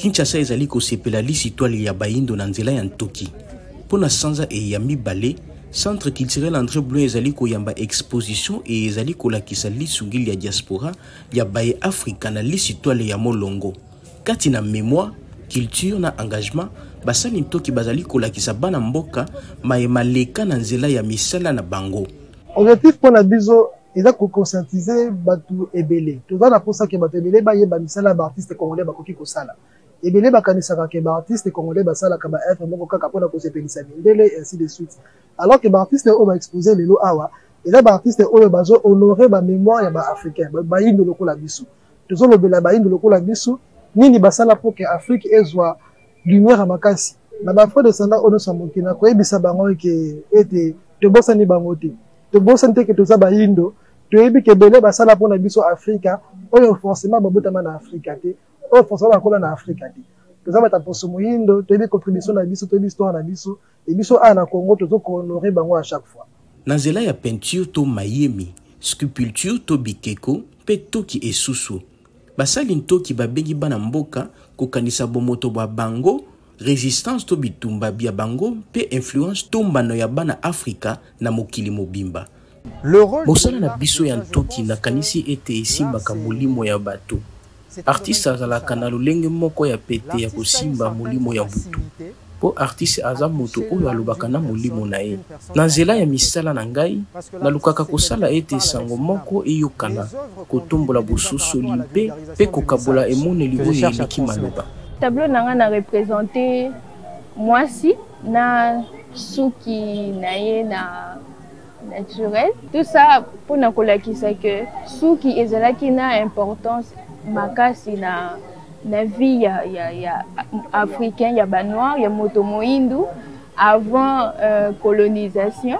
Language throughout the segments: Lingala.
Kinshasa ezali kosepela lisitwale ya bayindo na nzela ya ntoki. Pona sanza e ya mibale, Centre culturel André Blou ezali koyamba exposition e ezali kolakisa lisungili ya diaspora ya baye Afrika na lisitwale ya molongo. Kati na mémoire, culture na engagement, basali ntoki bazali kolakisa bana mboka maye maleka na nzela ya misala na bango. Objectif pona biso eza ko conscientiser batu ebele. Toza na posa ke batu ebele ba yeba misala ba artiste congolais bakoki kosala. Ebele bakanisaka ke ba artiste congolais basala ka ba œuvre moko kaka pona ko sepelisa mindele et ainsi de suite. Alors que ba artiste o ba exposer lelo awa, eza ba artiste oyo bazo honorer ba mémoire ya ba africain, ba yindo lokola biso. Tozo lobela ba yindo lokola biso, nini basala pour que Afrique ezwa lumière à makasi. Na ba fo de sanda ono samokina ko ebisa bango ke ete te bosani bango te. Te bosani ke toza ba yindo, to ebi ke bele basala pona biso Afrika, oyo forcément babotama na Afrika te. Oh, forcément bakola na Afrika te. Toza bata poso moyindo, to ebi contribution na biso, to ebi histoire na biso, et biso a na Congo tozo ko honorer bango à chaque fois. Na nzela ya peinture to mayemi, sculpture to bikeko, pe toki esusu. Basali ntoki babengi bana mboka kokanisa bomoto ba bango, résistance to bitumba bia bango, pe influence to mbano ya bana Afrika na mokili mobimba. Mosala na biso ya ntoki na kanisi ete esimbaka molimo ya bato. Artiste azalaka na lolenge moko ya pete ya kosimba molimo ya butu. Po artiste aza moto oyo alobaka na molimo na ye. Na nzela ya misala na ngai, nalukaka kosala ete sango moko eyokana, kotombola bososoli pe kokabola emoneli oyo eleki maloba. Tableau nanga na représenter mwasi na suki na ye na naturel. Tout ça pour na kolakisa que suki ezalaki na importance makasi na vie ya africain ya banoir ya moto moindu avant colonisation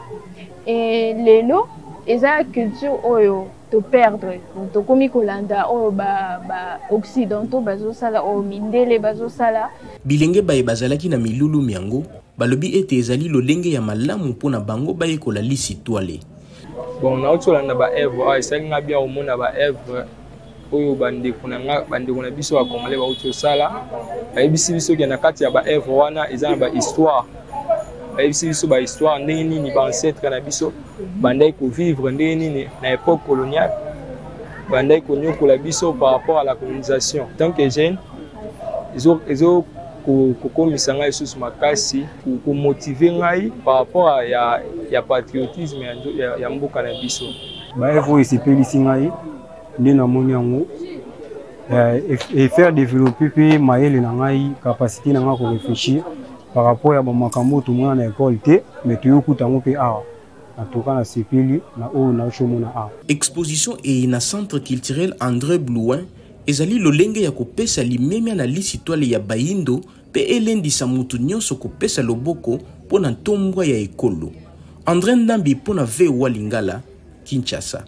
et lelo eza culture oyo to perdre to komi kolanda oyo ba occidentaux bazosala o mindele bazosala bilenge baye bazalaki na milulu miango balobi ete ezali lolenge ya malamu mpona bango baye kola lisitwale. Bon na otolanda ba œuvre esali nga bien omona ba œuvre oyo bandeko na biso ya Congolais ba otosala bayebisi biso ke na kati ya ba œuvre wana eza na ba histoire bayebisi biso ba histoire ndenge nini ba ancêtre na biso bandai ko vivre ndenge nini na époque coloniale bandai ko nyokola biso par rapport à la colonisation. Tant que jeune ezo kokomisa ngai lisusu makasi ko motiver ngai par rapport à ya patriotisme ya mboka na biso. Ba œuvre esepelisi ngai ndena moni yango et faire développer pe mayele na ngai capacité na ngai ko réfléchir par rapport à ba makambo to mona na école te mais to yokuta ngo pe awa en tout cas na sepeli na o na chomona awa. Exposition et na centre culturel André Blou ezali lolenge ya kopesa limemia na lisitwale ya bayindo pe elendisa mutu nyonso kopesa loboko pona ntombwa ya ekolo. André Ndambi pona VOA Lingala, Kinshasa.